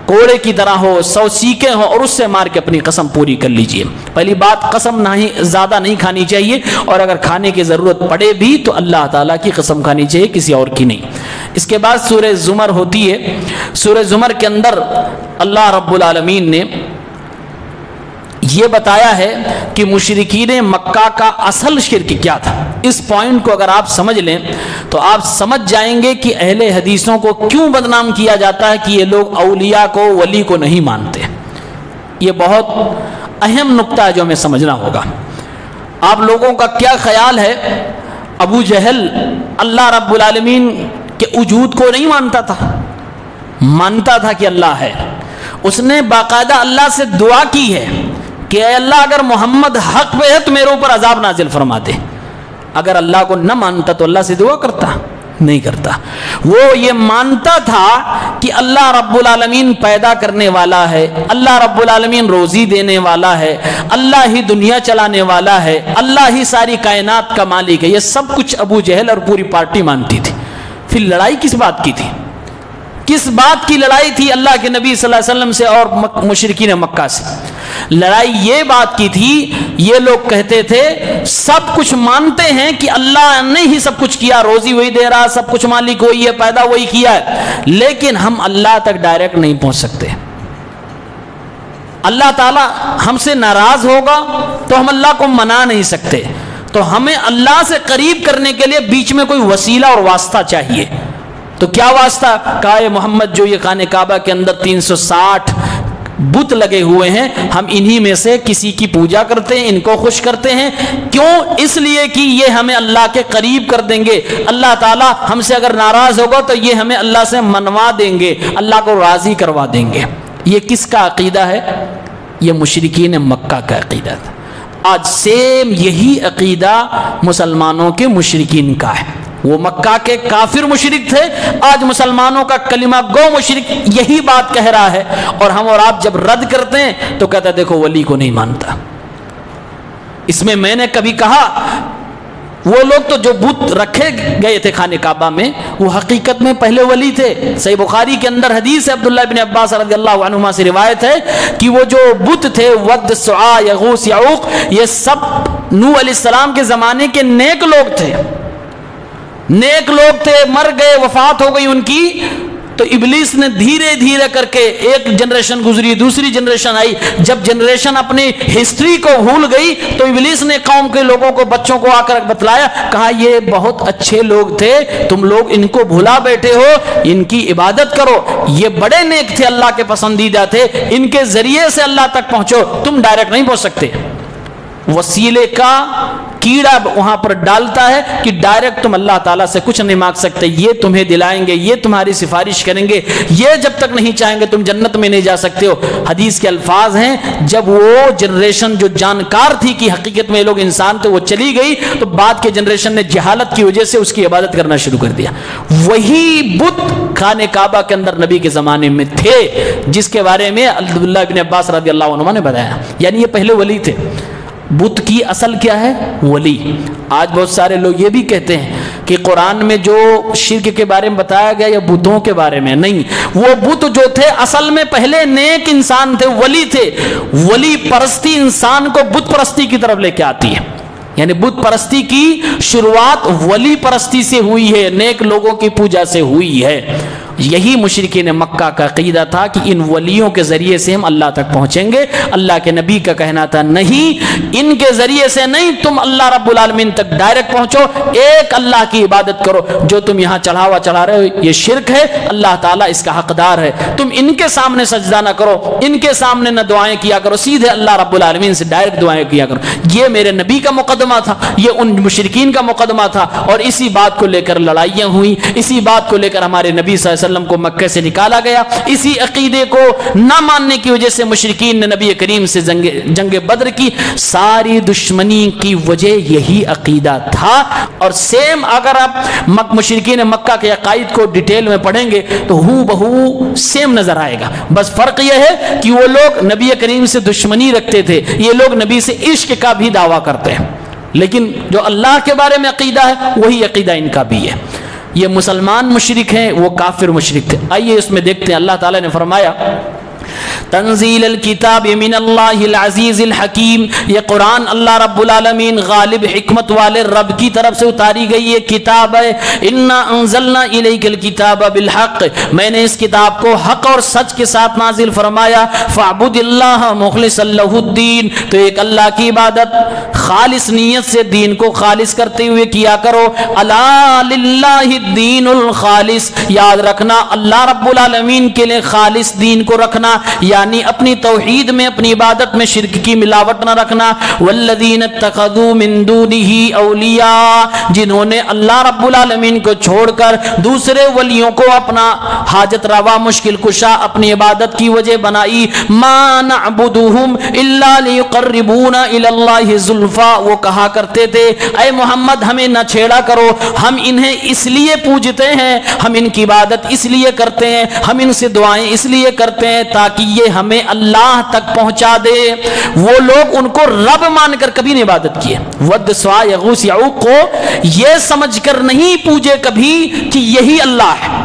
کوڑے کی طرح ہو، 100 سیکیں ہو، اور اس سے مار کے اپنی قسم پوری کر لیجئے۔ پہلی بات، قسم زیادہ نہیں کھانی چاہیے، اور اگر کھانے کی ضرورت پڑے بھی تو اللہ تعالیٰ کی قسم کھانی چاہیے، کسی اور کی نہیں۔ اس کے بعد سورہ زمر ہوتی ہے، سورہ زمر کے اندر اللہ رب العالمین نے یہ بتایا ہے کہ مشرکین مکہ کا اصل شرک کیا تھا۔ اس پوائنٹ کو اگر آپ سمجھ لیں تو آپ سمجھ جائیں گے کہ اہل حدیثوں کو کیوں بدنام کیا جاتا ہے کہ یہ لوگ اولیاء کو، ولی کو نہیں مانتے۔ یہ بہت اہم نقطہ ہے جو ہمیں سمجھنا ہوگا۔ آپ لوگوں کا کیا خیال ہے، ابو جہل اللہ رب العالمین کے وجود کو نہیں مانتا تھا؟ مانتا تھا کہ اللہ ہے، اس نے باقاعدہ اللہ سے دعا کی ہے کہ اے اللہ اگر محمد حق پہ ہے تو میرے اوپر عذاب نازل فرما دے۔ اگر اللہ کو نہ مانتا تو اللہ سے دعا کرتا نہیں کرتا۔ وہ یہ مانتا تھا کہ اللہ رب العالمین پیدا کرنے والا ہے، اللہ رب العالمین روزی دینے والا ہے، اللہ ہی دنیا چلانے والا ہے، اللہ ہی ساری کائنات کا مالک ہے۔ یہ سب کچھ ابو جہل اور پوری پارٹی مانتی تھی۔ پھر لڑائی کس بات کی تھی؟ کس بات کی لڑائی تھی اللہ کے نبی صلی اللہ علیہ وسلم سے اور مشرکین مکہ سے؟ لڑائی یہ بات کی تھی، یہ لوگ کہتے تھے سب کچھ مانتے ہیں کہ اللہ نے ہی سب کچھ کیا، روزی وہی دے رہا، سب کچھ مالک وہی ہے، پیدا وہی کیا ہے، لیکن ہم اللہ تک ڈائریکٹ نہیں پہنچ سکتے۔ اللہ تعالیٰ ہم سے ناراض ہوگا تو ہم اللہ کو منا نہیں سکتے، تو ہمیں اللہ سے قریب کرنے کے لیے بیچ میں کوئی وسیلہ اور واسطہ چاہیے۔ تو کیا واسطہ؟ کہا محمد جو یہ خانہ کعبہ کے اندر 360 بت لگے ہوئے ہیں، ہم انہی میں سے کسی کی پوجا کرتے ہیں، ان کو خوش کرتے ہیں۔ کیوں؟ اس لیے کہ یہ ہمیں اللہ کے قریب کر دیں گے، اللہ تعالیٰ ہم سے اگر ناراض ہوگا تو یہ ہمیں اللہ سے منوا دیں گے، اللہ کو راضی کروا دیں گے۔ یہ کس کا عقیدہ ہے؟ یہ مشرکین مکہ کا عقیدہ تھا۔ آج سیم یہی عقیدہ مسلمانوں کے مشرکین کا ہے۔ وہ مکہ کے کافر مشرک تھے، آج مسلمانوں کا کلمہ گو مشرک یہی بات کہہ رہا ہے، اور ہم اور آپ جب رد کرتے ہیں تو کہتا ہے دیکھو ولی کو نہیں مانتا۔ اس میں نے کبھی کہا وہ لوگ تو جو بت رکھے گئے تھے خانہ کعبہ میں وہ حقیقت میں پہلے ولی تھے۔ صحیح بخاری کے اندر حدیث ہے، عبداللہ بن عباس رضی اللہ عنہما سے روایت ہے کہ وہ جو بت تھے ود، سعا، یغوث، یعوق، یہ سب نوح علیہ السلام کے زمانے کے نیک لوگ تھے، نیک لوگ تھے، مر گئے، وفات ہو گئی ان کی، تو ابلیس نے دھیرے دھیرے کر کے ایک جنریشن گزری، دوسری جنریشن آئی، جب جنریشن اپنی ہسٹری کو بھول گئی تو ابلیس نے قوم کے لوگوں کو، بچوں کو آ کر بتلایا، کہا یہ بہت اچھے لوگ تھے، تم لوگ ان کو بھلا بیٹھے ہو، ان کی عبادت کرو، یہ بڑے نیک تھے، اللہ کے پسندیدہ تھے، ان کے ذریعے سے اللہ تک پہنچو، تم ڈائریکٹ نہیں پہنچ سکتے۔ وسیلے کا کیڑا وہاں پر ڈالتا ہے کہ ڈائریکٹ تم اللہ تعالیٰ سے کچھ نہیں مانگ سکتے، یہ تمہیں دلائیں گے، یہ تمہاری سفارش کریں گے، یہ جب تک نہیں چاہیں گے تم جنت میں نہیں جا سکتے ہو۔ حدیث کے الفاظ ہیں جب وہ جنریشن جو جانکار تھی کہ حقیقت میں یہ لوگ انسان تھے وہ چلی گئی تو بعد کے جنریشن نے جہالت کی وجہ سے اس کی عبادت کرنا شروع کر دیا۔ وہی بت خانہ کعبہ کے اندر نبی کے زمانے میں تھے جس کے بارے میں عبداللہ بن عباس رضی اللہ عنہما نے بتایا، یعنی یہ پہلے ولی تھے۔ بت کی اصل کیا ہے؟ ولی۔ آج بہت سارے لوگ یہ بھی کہتے ہیں کہ قرآن میں جو شرک کے بارے میں بتایا گیا یا بتوں کے بارے میں نہیں، وہ بت جو تھے اصل میں پہلے نیک انسان تھے، ولی تھے۔ ولی پرستی انسان کو بت پرستی کی طرف لے کے آتی ہے، یعنی بت پرستی کی شروعات ولی پرستی سے ہوئی ہے، نیک لوگوں کی پوجا سے ہوئی ہے۔ یہی مشرکین مکہ کا عقیدہ تھا کہ ان ولیوں کے ذریعے سے ہم اللہ تک پہنچیں گے۔ اللہ کے نبی کا کہنا تھا نہیں، ان کے ذریعے سے نہیں، تم اللہ رب العالمین تک ڈائریکٹ پہنچو، ایک اللہ کی عبادت کرو، جو تم یہاں چڑھاوا چڑھا رہے ہو یہ شرک ہے، اللہ تعالیٰ اس کا حقدار ہے، تم ان کے سامنے سجدہ نہ کرو، ان کے سامنے نہ دعائیں کیا کرو، سیدھے اللہ رب العالمین سے ڈائریکٹ دعائیں کیا کرو۔ یہ میرے نبی کا مقدمہ تھا، یہ ان مشرکین کا مقدمہ تھا، اور اسی بات کو لے کر لڑائیاں ہوئیں، اسی بات کو لے کر ہمارے نبی صلی اللہ علیہ وسلم کو مکہ سے نکالا گیا۔ اسی عقیدے کو نہ ماننے کی وجہ سے مشرکین نے نبی کریم سے جنگ بدر کی۔ ساری دشمنی کی وجہ یہی عقیدہ تھا، اور سیم اگر آپ مشرکین مکہ کے عقائد کو ڈیٹیل میں پڑھیں گے تو ہو بہو سیم نظر آئے گا، بس فرق یہ ہے کہ وہ لوگ نبی کریم سے دشمنی رکھتے تھے، یہ لوگ نبی سے عشق کا بھی دعویٰ کرتے ہیں، لیکن جو اللہ کے بارے میں عقیدہ ہے وہی عقیدہ ان کا بھی ہے۔ یہ مسلمان مشرک ہیں، وہ کافر مشرک تھے۔ آئیے اس میں دیکھتے ہیں، اللہ تعالیٰ نے فرمایا تنزیل الکتاب من اللہ العزیز الحکیم، یہ قرآن اللہ رب العالمین غالب حکمت والے رب کی طرف سے اتاری گئی یہ کتاب ہے۔ انا انزلنا الیک الکتاب بالحق، میں نے اس کتاب کو حق اور سچ کے ساتھ نازل فرمایا۔ فاعبد اللہ مخلصا لہ الدین، تو ایک اللہ کی عبادت خالص نیت سے دین کو خالص کرتے ہوئے کیا کرو۔ الا للہ الدین الخالص، یاد رکھنا اللہ رب العالمین کے لیے خالص دین کو رکھنا، یعنی اپنی توحید میں، اپنی عبادت میں شرک کی ملاوٹ نہ رکھنا۔ والذین اتخذوا من دونہ اولیاء، جنہوں نے اللہ رب العالمین کو چھوڑ کر دوسرے ولیوں کو اپنا حاجت روا، مشکل کشا، اپنی عبادت کی وجہ بنائی۔ ما نعبدہم الا لیقربونا الی اللہ زلفا، وہ کہا کرتے تھے اے محمد ہمیں نہ چھیڑا کرو، ہم انہیں اس لیے پوجتے ہیں، ہم ان کی عبادت اس لیے کرتے ہیں، ہم ان سے دعائیں اس لیے کرتے ہیں تاکہ یہ ہمیں اللہ تک پہنچا دے۔ وہ لوگ ان کو رب مان کر کبھی نہیں عبادت کیے، ود، سوا، یغوث، یعوق کو یہ سمجھ کر نہیں پوجے کبھی کہ یہی اللہ ہے۔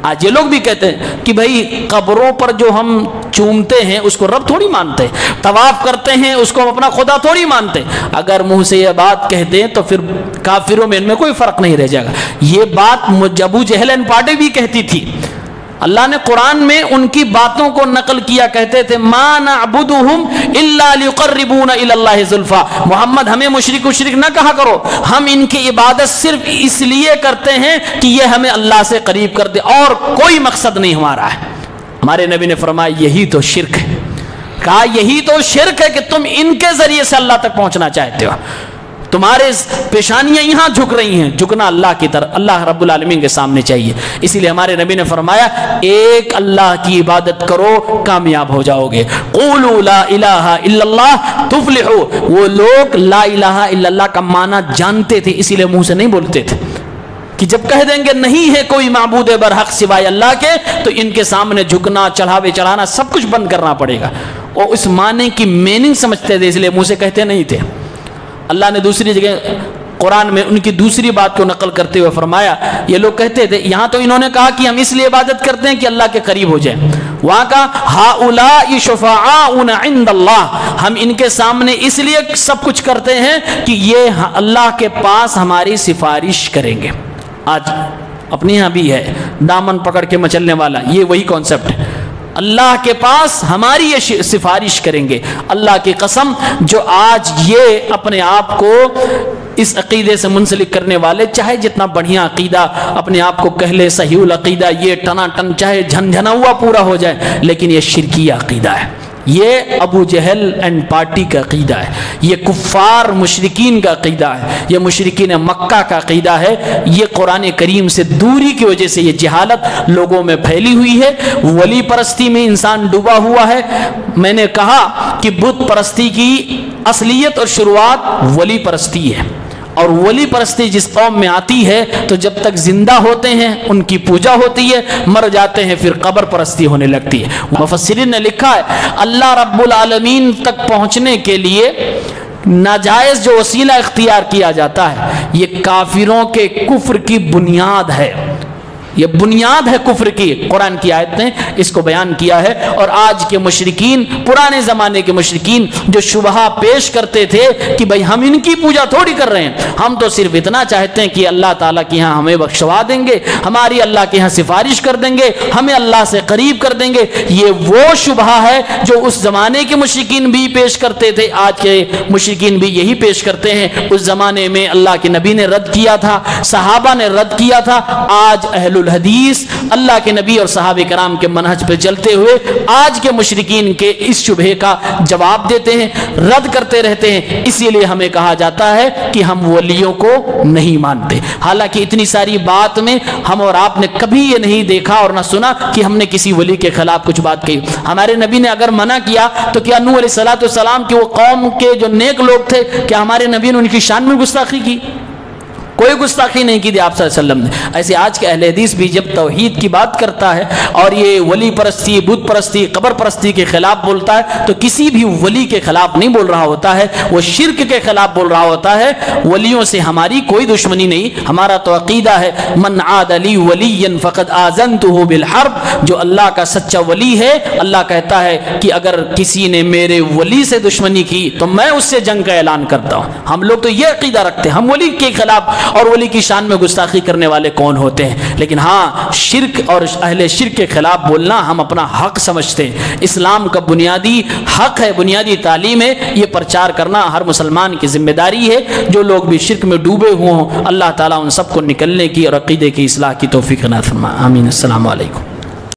آج یہ لوگ بھی کہتے ہیں کہ بھائی قبروں پر جو ہم چومتے ہیں اس کو رب تھوڑی مانتے ہیں، طواف کرتے ہیں اس کو ہم اپنا خدا تھوڑی مانتے ہیں۔ اگر منہ سے یہ بات کہتے ہیں تو پھر کافروں میں ان میں کوئی فرق نہیں رہ جائے گا۔ یہ بات ابو جہل اینڈ پارٹی بھی کہتی تھی، اللہ نے قرآن میں ان کی باتوں کو نقل کیا، کہتے تھے ما نعبدہم الا لیقربونا الی اللہ زلفا، محمد ہمیں مشرک نہ کہا کرو، ہم ان کی عبادت صرف اس لیے کرتے ہیں کہ یہ ہمیں اللہ سے قریب کر دے، اور کوئی مقصد نہیں ہمارا ہے۔ ہمارے نبی نے فرمایا یہی تو شرک ہے، کہا یہی تو شرک ہے کہ تم ان کے ذریعے سے اللہ تک پہنچنا چاہتے ہو، تمہارے پیشانیاں یہاں جھک رہی ہیں، جھکنا اللہ کی طرف، اللہ رب العالمین کے سامنے چاہیے۔ اسی لیے ہمارے نبی نے فرمایا ایک اللہ کی عبادت کرو کامیاب ہو جاؤ گے۔ قولوا لا الہ الا اللہ تفلحوا، وہ لوگ لا الہ الا اللہ کا معنی جانتے تھے، اسی لیے منہ سے نہیں بولتے تھے کہ جب کہہ دیں گے نہیں ہے کوئی معبود برحق سوائے اللہ کے تو ان کے سامنے جھکنا، چڑھاوے چڑھانا سب کچھ بند کرنا پڑے گا۔ اور اس معنی کی میننگ سمجھتے تھے، اس لیے منہ سے کہتے نہیں تھے۔ اللہ نے دوسری جگہ قرآن میں ان کی دوسری بات کو نقل کرتے ہوئے فرمایا، یہ لوگ کہتے تھے، یہاں تو انہوں نے کہا کہ ہم اس لیے عبادت کرتے ہیں کہ اللہ کے قریب ہو جائیں، وہاں کا ہؤلاء شفعاؤنا عند اللہ، ہم ان کے سامنے اس لیے سب کچھ کرتے ہیں کہ یہ اللہ کے پاس ہماری سفارش کریں گے۔ آج اپنے یہاں بھی ہے دامن پکڑ کے مچلنے والا، یہ وہی کانسیپٹ ہے، اللہ کے پاس ہماری یہ سفارش کریں گے۔ اللہ کی قسم، جو آج یہ اپنے آپ کو اس عقیدے سے منسلک کرنے والے، چاہے جتنا بڑھیا عقیدہ اپنے آپ کو کہہ لے، صحیح العقیدہ، یہ ٹنا ٹن چاہے جھنجھنا ہوا پورا ہو جائے، لیکن یہ شرکی عقیدہ ہے، یہ ابو جہل اینڈ پارٹی کا عقیدہ ہے، یہ کفار مشرکین کا عقیدہ ہے، یہ مشرکین مکہ کا عقیدہ ہے۔ یہ قرآن کریم سے دوری کی وجہ سے یہ جہالت لوگوں میں پھیلی ہوئی ہے۔ ولی پرستی میں انسان ڈوبا ہوا ہے۔ میں نے کہا کہ بت پرستی کی اصلیت اور شروعات ولی پرستی ہے، اور ولی پرستی جس قوم میں آتی ہے تو جب تک زندہ ہوتے ہیں ان کی پوجا ہوتی ہے، مر جاتے ہیں پھر قبر پرستی ہونے لگتی ہے۔ مفسرین نے لکھا ہے اللہ رب العالمین تک پہنچنے کے لیے ناجائز جو وسیلہ اختیار کیا جاتا ہے، یہ کافروں کے کفر کی بنیاد ہے، یہ بنیاد ہے کفر کی۔ قرآن کی آیت نے اس کو بیان کیا ہے۔ اور آج کے مشرکین، پرانے زمانے کے مشرکین جو شبہہ پیش کرتے تھے کہ بھئی ہم ان کی پوجا تھوڑی کر رہے ہیں، ہم تو صرف اتنا چاہتے ہیں کہ اللہ تعالیٰ کے یہاں ہمیں بخشوا دیں گے، ہماری اللہ کے یہاں سفارش کر دیں گے، ہمیں اللہ سے قریب کر دیں گے، یہ وہ شبہہ ہے جو اس زمانے کے مشرکین بھی پیش کرتے تھے، آج کے مشرکین بھی یہی پیش کرتے ہیں۔ اس زمانے میں اللہ کے نبی نے رد کیا تھا، صحابہ نے رد کیا تھا، آج اہل الحدیث اللہ کے نبی اور صحابہ کرام کے منہج پہ چلتے ہوئے آج کے مشرکین کے اس شبہے کا جواب دیتے ہیں، رد کرتے رہتے ہیں۔ اسی لیے ہمیں کہا جاتا ہے کہ ہم ولیوں کو نہیں مانتے، حالانکہ اتنی ساری بات میں ہم اور آپ نے کبھی یہ نہیں دیکھا اور نہ سنا کہ ہم نے کسی ولی کے خلاف کچھ بات کہی۔ ہمارے نبی نے اگر منع کیا تو کیا نوح علیہ السلام کی وہ قوم کے جو نیک لوگ تھے، کیا ہمارے نبی نے ان کی شان میں گستاخی کی؟ کوئی گستاخی نہیں کی تھی آپ صلی اللہ علیہ وسلم نے۔ ایسے آج کے اہل حدیث بھی جب توحید کی بات کرتا ہے اور یہ ولی پرستی، بت پرستی، قبر پرستی کے خلاف بولتا ہے تو کسی بھی ولی کے خلاف نہیں بول رہا ہوتا ہے، وہ شرک کے خلاف بول رہا ہوتا ہے۔ ولیوں سے ہماری کوئی دشمنی نہیں، ہمارا تو عقیدہ ہے من عاد لی ولیا فقد آذنتہ بالحرب، جو اللہ کا سچا ولی ہے، اللہ کہتا ہے کہ اگر کسی نے میرے ولی سے دشمنی کی تو میں اس سے جنگ کا اعلان کرتا ہوں۔ ہم لوگ تو یہ عقیدہ رکھتے ہیں، ہم ولی کے خلاف اور ولی کی شان میں گستاخی کرنے والے کون ہوتے ہیں؟ لیکن ہاں، شرک اور اہل شرک کے خلاف بولنا ہم اپنا حق سمجھتے ہیں۔ اسلام کا بنیادی حق ہے، بنیادی تعلیم ہے، یہ پرچار کرنا ہر مسلمان کی ذمہ داری ہے۔ جو لوگ بھی شرک میں ڈوبے ہوئے ہوں، اللہ تعالیٰ ان سب کو نکلنے کی اور عقیدے کی اصلاح کی توفیق عطا فرمائے۔ آمین۔ السلام علیکم۔